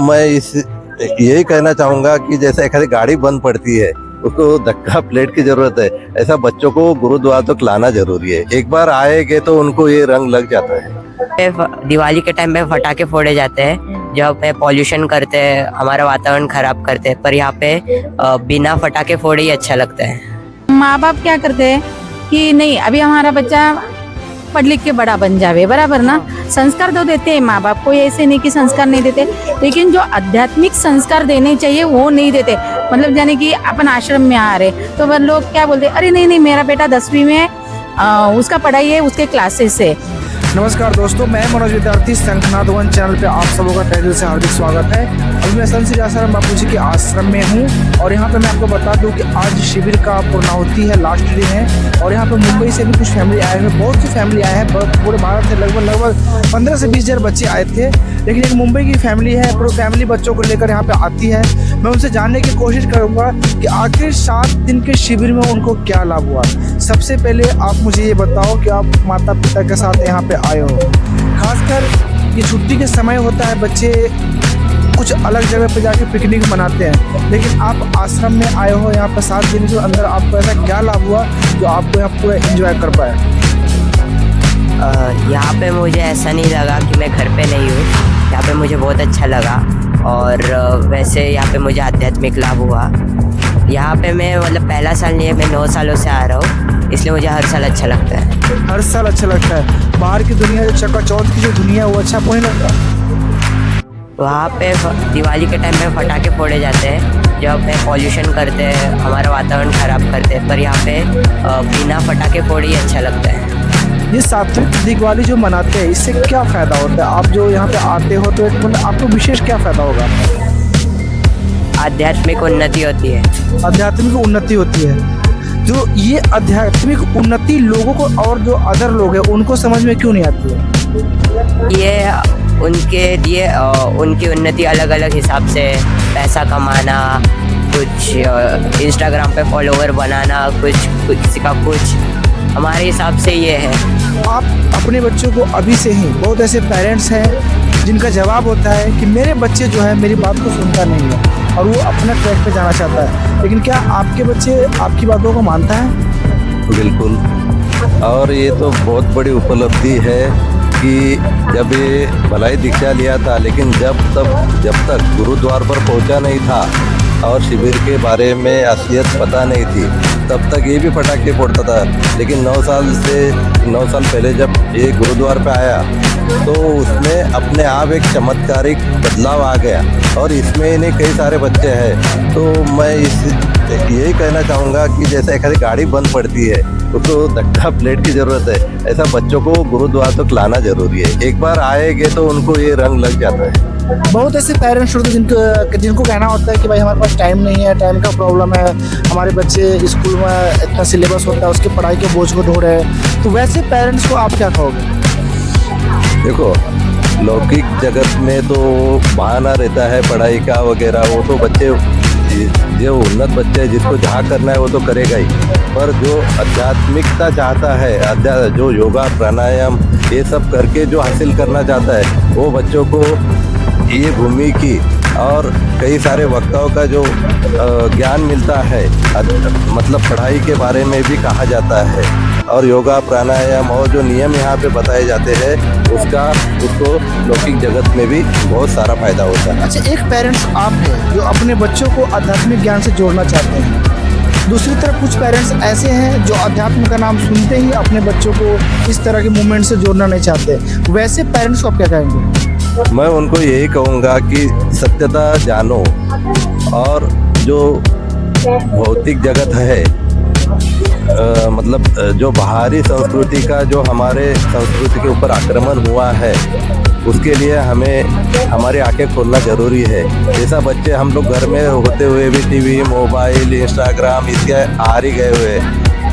मैं यही कहना चाहूँगा कि जैसे एक गाड़ी बंद पड़ती है उसको धक्का प्लेट की जरूरत है, ऐसा बच्चों को गुरुद्वारा तक लाना जरूरी है। एक बार आएंगे तो उनको ये रंग लग जाता है। दिवाली के टाइम पे पटाखे फोड़े जाते हैं, जहाँ पे पॉल्यूशन करते हैं, हमारा वातावरण खराब करते हैं, पर यहाँ पे बिना पटाखे फोड़े ही अच्छा लगता है। माँ बाप क्या करते हैं कि नहीं अभी हमारा बच्चा पढ़ लिख के बड़ा बन जावे, बराबर ना। संस्कार तो देते हैं माँ बाप को, ऐसे नहीं कि संस्कार नहीं देते, लेकिन जो आध्यात्मिक संस्कार देने चाहिए वो नहीं देते। मतलब जाने कि अपन आश्रम में आ रहे तो वह लोग क्या बोलते, अरे नहीं नहीं मेरा बेटा 10वीं में है, उसका पढ़ाई है, उसके क्लासेस है। नमस्कार दोस्तों, मैं मनोज विद्यार्थी शंखनाद वन चैनल पे आप सबों का तहे दिल से हार्दिक स्वागत है। अभी मैं संत श्री आसाराम बापू जी के आश्रम में हूँ और यहाँ पे मैं आपको बता दूँ कि आज शिविर का पूर्णाहुति है, लास्ट दिन है। और यहाँ पे मुंबई से भी कुछ फैमिली आए हुए, बहुत सी फैमिली आए हैं, पूरे भारत से लगभग 15 से 20 हज़ार बच्चे आए थे। लेकिन एक मुंबई की फैमिली है, पूरी फैमिली बच्चों को लेकर यहाँ पे आती है। मैं उनसे जानने की कोशिश करूँगा कि आखिर 7 दिन के शिविर में उनको क्या लाभ हुआ। सबसे पहले आप मुझे ये बताओ कि आप माता पिता के साथ यहाँ पे आए हो, खासकर ये छुट्टी के समय होता है, बच्चे कुछ अलग जगह पे जाके पिकनिक मनाते हैं, लेकिन आप आश्रम में आए हो, यहाँ पे 7 दिन के अंदर आपको ऐसा क्या लाभ हुआ जो आपको यहाँ पूरा एंजॉय कर पाए। यहाँ पे मुझे ऐसा नहीं लगा कि मैं घर पे नहीं हूँ, यहाँ पे मुझे बहुत अच्छा लगा। और वैसे यहाँ पे मुझे आध्यात्मिक लाभ हुआ। यहाँ पे मैं मतलब पहला साल नहीं है, मैं 9 सालों से आ रहा हूँ, इसलिए मुझे हर साल अच्छा लगता है। हर साल अच्छा लगता है। बाहर की दुनिया जो चकाचौंध की जो दुनिया है वो अच्छा आपको नहीं लगता? वहाँ पे दिवाली के टाइम पे पटाखे फोड़े जाते हैं, जब पे पॉल्यूशन करते हैं, हमारा वातावरण खराब करते हैं, पर यहाँ पे बिना पटाखे फोड़े ही अच्छा लगता है। ये सात्विक दिवाली जो मनाते हैं इससे क्या फ़ायदा होता है? आप जो यहाँ पे आते हो तो एक मतलब आपको विशेष क्या फ़ायदा होगा? आध्यात्मिक उन्नति होती है। आध्यात्मिक उन्नति होती है। जो ये आध्यात्मिक उन्नति लोगों को और जो अदर लोग हैं उनको समझ में क्यों नहीं आती है? ये उनके लिए उनकी उन्नति अलग अलग हिसाब से, पैसा कमाना, कुछ इंस्टाग्राम पे फॉलोवर बनाना, कुछ किसी का कुछ, हमारे हिसाब से ये है। आप अपने बच्चों को अभी से ही, बहुत ऐसे पेरेंट्स हैं जिनका जवाब होता है कि मेरे बच्चे जो है मेरी बात को सुनता नहीं है और वो अपना ट्रैक पे जाना चाहता है, लेकिन क्या आपके बच्चे आपकी बातों को मानता है? बिल्कुल। और ये तो बहुत बड़ी उपलब्धि है कि जब ये भलाई दीक्षा लिया था, लेकिन जब तक गुरुद्वार पर पहुंचा नहीं था और शिविर के बारे में असलियत पता नहीं थी, तब तक ये भी पटाखे फोड़ता था। लेकिन 9 साल पहले जब ये गुरुद्वार पे आया तो उसमें अपने आप एक चमत्कारिक बदलाव आ गया और इसमें इन्हें कई सारे बच्चे हैं। तो मैं यही कहना चाहूँगा कि जैसे एक गाड़ी बंद पड़ती है उसको धक्का प्लेट की ज़रूरत है, ऐसा बच्चों को गुरुद्वारा तक लाना ज़रूरी है। एक बार आएंगे तो उनको ये रंग लग जाता है। बहुत ऐसे पेरेंट्स होते हैं जिनको कहना होता है कि भाई हमारे पास टाइम नहीं है, टाइम का प्रॉब्लम है, हमारे बच्चे स्कूल में इतना सिलेबस होता है, उसके पढ़ाई के बोझ को ढो रहे हैं। तो वैसे पेरेंट्स को आप क्या कहोगे? देखो, लौकिक जगत में तो बहाना रहता है पढ़ाई का वगैरह, वो तो बच्चे जो उन्नत बच्चे हैं जिसको जहाँ करना है वो तो करेगा ही, पर जो आध्यात्मिकता चाहता है, जो योगा प्राणायाम ये सब करके जो हासिल करना चाहता है, वो बच्चों को ये भूमि की और कई सारे वक्ताओं का जो ज्ञान मिलता है, मतलब पढ़ाई के बारे में भी कहा जाता है, और योगा प्राणायाम और जो नियम यहाँ पे बताए जाते हैं उसको लौकिक जगत में भी बहुत सारा फायदा होता है। अच्छा, एक पेरेंट्स आप हैं जो अपने बच्चों को आध्यात्मिक ज्ञान से जोड़ना चाहते हैं, दूसरी तरफ कुछ पेरेंट्स ऐसे हैं जो अध्यात्म का नाम सुनते ही अपने बच्चों को इस तरह के मूवमेंट से जोड़ना नहीं चाहते। वैसे पेरेंट्स को आप क्या कहेंगे? मैं उनको यही कहूँगा कि सत्यता जानो और जो भौतिक जगत है, मतलब जो बाहरी संस्कृति का जो हमारे संस्कृति के ऊपर आक्रमण हुआ है, उसके लिए हमें हमारी आंखें खोलना ज़रूरी है। जैसा बच्चे हम लोग घर में होते हुए भी टीवी, मोबाइल, इंस्टाग्राम इसके आरी गए हुए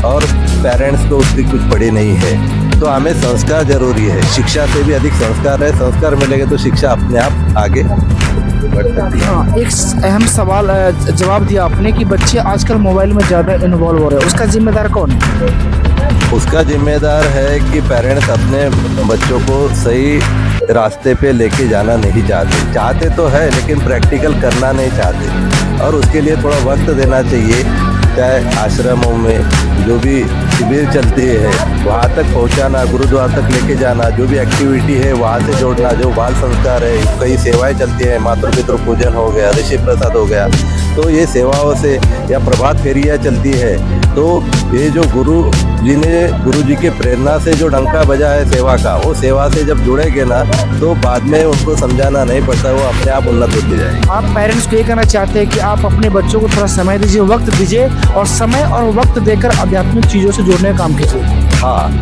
और पेरेंट्स को उसकी कुछ पड़ी नहीं है। तो हमें संस्कार जरूरी है। शिक्षा से भी अधिक संस्कार है। संस्कार मिलेंगे तो शिक्षा अपने आप आगे बढ़ सकती है। हाँ, एक अहम सवाल जवाब दिया आपने कि बच्चे आजकल मोबाइल में ज़्यादा इन्वॉल्व हो रहे हैं, उसका जिम्मेदार कौन है? उसका जिम्मेदार है कि पेरेंट्स अपने बच्चों को सही रास्ते पे लेके जाना नहीं चाहते तो है, लेकिन प्रैक्टिकल करना नहीं चाहते, और उसके लिए थोड़ा वक्त देना चाहिए। चाहे आश्रमों में जो भी शिविर चलती है वहाँ तक पहुँचाना, गुरुद्वार तक लेके जाना, जो भी एक्टिविटी है वहाँ से जोड़ना, जो बाल संस्कार है, कई सेवाएं चलती हैं, मातृ पितृ पूजन हो गया, ऋषि प्रसाद हो गया, तो ये सेवाओं से या प्रभात फेरियाँ चलती है, तो ये जो गुरु जी के प्रेरणा से जो डंका बजा है सेवा का, वो सेवा से जब जुड़ेंगे ना तो बाद में उनको समझाना नहीं पड़ता, वो अपने आप उन्नत होती जाएगी। आप पेरेंट्स को ये कहना चाहते हैं कि आप अपने बच्चों को थोड़ा समय दीजिए, वक्त दीजिए, और समय और वक्त देकर आध्यात्मिक चीज़ों से जुड़ने का काम कीजिए। हाँ,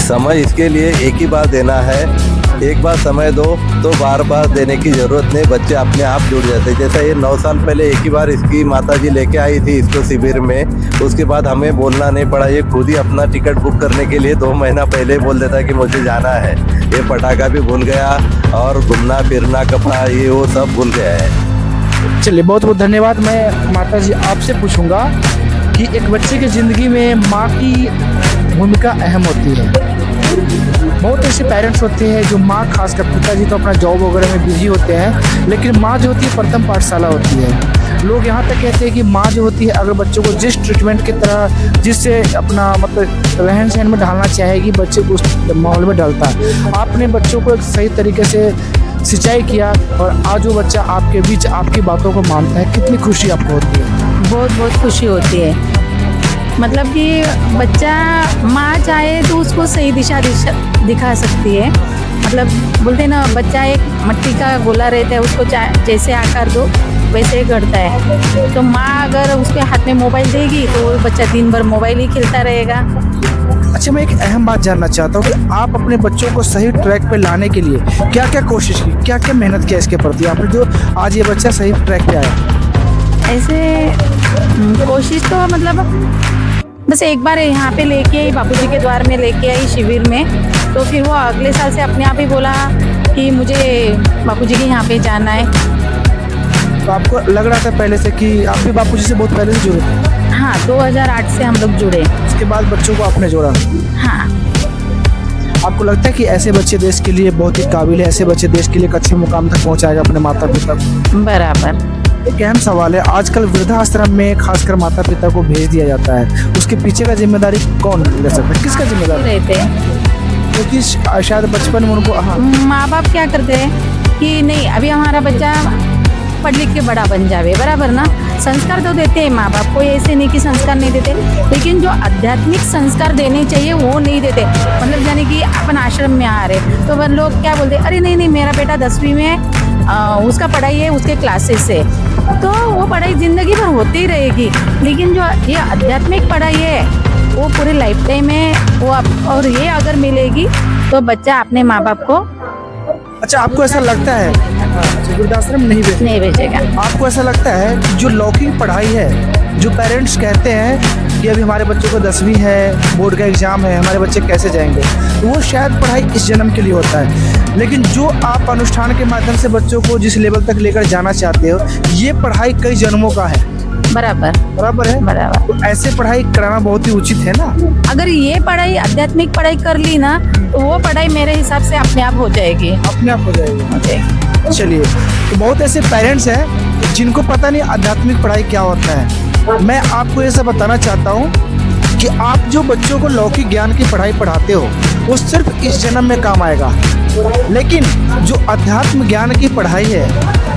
समय इसके लिए एक ही बार देना है। एक बार समय दो तो बार बार देने की ज़रूरत नहीं, बच्चे अपने आप जुड़ जाते हैं। जैसा ये 9 साल पहले एक ही बार इसकी माताजी लेके आई थी इसको शिविर में, उसके बाद हमें बोलना नहीं पड़ा, ये खुद ही अपना टिकट बुक करने के लिए 2 महीना पहले बोल देता कि मुझे जाना है। ये पटाखा भी भूल गया और घूमना फिरना, कपड़ा, ये वो सब भूल गया है। चलिए, बहुत बहुत धन्यवाद। मैं माताजी आपसे पूछूंगा कि एक बच्चे की ज़िंदगी में माँ की भूमिका अहम होती है। बहुत ऐसे पेरेंट्स होते हैं जो माँ, खासकर पिताजी तो अपना जॉब वगैरह में बिजी होते हैं, लेकिन माँ जो होती है प्रथम पाठशाला होती है। लोग यहाँ तक कहते हैं कि माँ जो होती है अगर बच्चों को जिस ट्रीटमेंट की तरह, जिससे अपना मतलब रहन सहन में ढालना चाहेगी, बच्चे को उस माहौल में डालता है। आपने बच्चों को एक सही तरीके से सिंचाई किया और आज वो बच्चा आपके बीच आपकी बातों को मानता है, कितनी खुशी आपको होती है? बहुत बहुत खुशी होती है। मतलब कि बच्चा माँ चाहे तो उसको सही दिशा दिखा सकती है। मतलब बोलते हैं ना, बच्चा एक मिट्टी का गोला रहता है, उसको जैसे आकार दो वैसे ही करता है। तो माँ अगर उसके हाथ में मोबाइल देगी तो वो बच्चा दिन भर मोबाइल ही खेलता रहेगा। अच्छा, मैं एक अहम बात जानना चाहता हूँ कि आप अपने बच्चों को सही ट्रैक पे लाने के लिए क्या क्या कोशिश की, क्या क्या मेहनत किया इसके प्रति आपने, जो आज ये बच्चा सही ट्रैक पे आया? ऐसे कोशिश तो मतलब बस एक बार यहाँ पे लेके आई, बापूजी के द्वार में लेके आई शिविर में, तो फिर वो अगले साल से अपने आप ही बोला कि मुझे बापूजी के यहाँ पे जाना है। तो आपको लग रहा था पहले से कि आप भी बापूजी से बहुत पहले से जुड़े? हाँ, 2008 से हम लोग जुड़े। उसके बाद बच्चों को आपने जोड़ा? हाँ। आपको लगता है कि ऐसे बच्चे देश के लिए बहुत ही काबिल है, ऐसे बच्चे देश के लिए एक अच्छे मुकाम तक पहुँचाएगा अपने माता पिता को? बराबर। एक अहम सवाल है, आजकल वृद्धाश्रम में खासकर माता पिता को भेज दिया जाता है, उसके पीछे का जिम्मेदारी कौन ले सकता है, किसका जिम्मेदारी रहते हैं? क्योंकि शायद बचपन में उनको माँ बाप क्या करते हैं कि नहीं अभी हमारा बच्चा पढ़ लिख के बड़ा बन जावे, बराबर ना। संस्कार तो देते हैं माँ बाप, कोई ऐसे नहीं कि संस्कार नहीं देते, लेकिन जो आध्यात्मिक संस्कार देने चाहिए वो नहीं देते। मतलब यानी कि अपन आश्रम में आ रहे तो वह लोग क्या बोलते, अरे नहीं मेरा बेटा 10वीं में है, उसका पढ़ाई है, उसके क्लासेस है, तो वो पढ़ाई ज़िंदगी भर होती ही रहेगी। लेकिन जो ये आध्यात्मिक पढ़ाई है वो पूरे लाइफ टाइम में वो और ये अगर मिलेगी तो बच्चा अपने माँ बाप को। अच्छा, आपको ऐसा लगता है वृद्धाश्रम नहीं भेजेगा? आपको ऐसा लगता है कि जो लौकिक पढ़ाई है, जो पेरेंट्स कहते हैं कि अभी हमारे बच्चों को 10वीं है, बोर्ड का एग्जाम है, हमारे बच्चे कैसे जाएंगे, तो वो शायद पढ़ाई इस जन्म के लिए होता है, लेकिन जो आप अनुष्ठान के माध्यम से बच्चों को जिस लेवल तक लेकर जाना चाहते हो, ये पढ़ाई कई जन्मों का है। बराबर है। बराबर। तो ऐसे पढ़ाई कराना बहुत ही उचित है ना। अगर ये पढ़ाई आध्यात्मिक पढ़ाई कर ली ना तो वो पढ़ाई मेरे हिसाब से अपने आप हो जाएगी, अपने आप हो जाएगी। चलिए, तो बहुत ऐसे पेरेंट्स हैं जिनको पता नहीं आध्यात्मिक पढ़ाई क्या होता है। मैं आपको ये सब बताना चाहता हूँ कि आप जो बच्चों को लौकिक ज्ञान की पढ़ाई पढ़ाते हो वो सिर्फ इस जन्म में काम आएगा, लेकिन जो अध्यात्म ज्ञान की पढ़ाई है,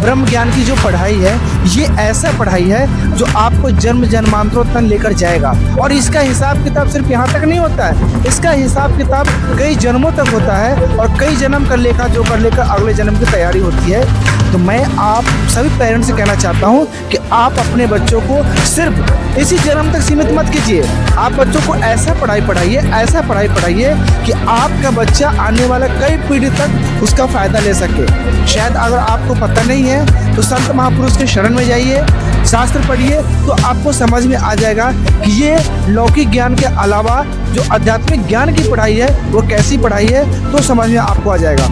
ब्रह्म ज्ञान की जो पढ़ाई है, ये ऐसा पढ़ाई है जो आपको जन्म जन्मांतरों तक लेकर जाएगा। और इसका हिसाब किताब सिर्फ यहाँ तक नहीं होता है, इसका हिसाब किताब कई जन्मों तक होता है और कई जन्म कर लेकर जो कर लेकर अगले जन्म की तैयारी होती है। तो मैं आप सभी पेरेंट्स से कहना चाहता हूँ कि आप अपने बच्चों को सिर्फ इसी जन्म तक सीमित मत कीजिए। आप बच्चों को ऐसा पढ़ाई पढ़ाइए, ऐसा पढ़ाई पढ़ाइए कि आपका बच्चा आने वाला कई पीढ़ी तक उसका फ़ायदा ले सके। शायद अगर आपको पता नहीं है तो संत महापुरुष के शरण में जाइए, शास्त्र पढ़िए तो आपको समझ में आ जाएगा कि ये लौकिक ज्ञान के अलावा जो आध्यात्मिक ज्ञान की पढ़ाई है वो कैसी पढ़ाई है, तो समझ में आपको आ जाएगा।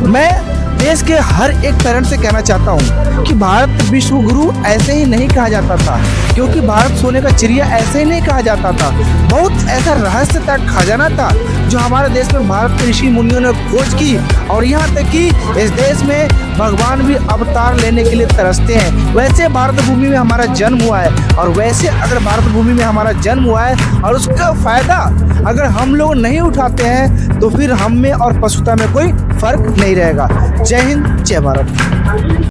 मैं देश के हर एक पेरेंट से कहना चाहता हूँ कि भारत विश्व गुरु ऐसे ही नहीं कहा जाता था, क्योंकि भारत सोने का चिड़िया ऐसे ही नहीं कहा जाता था। बहुत ऐसा रहस्य तक खजाना था जो हमारे देश में भारत के ऋषि मुनियों ने खोज की, और यहाँ तक कि इस देश में भगवान भी अवतार लेने के लिए तरसते हैं। वैसे भारत भूमि में हमारा जन्म हुआ है, और वैसे अगर भारत भूमि में हमारा जन्म हुआ है और उसका फायदा अगर हम लोग नहीं उठाते हैं तो फिर हम में और पशुता में कोई फर्क नहीं रहेगा। जय हिंद, जय भारत।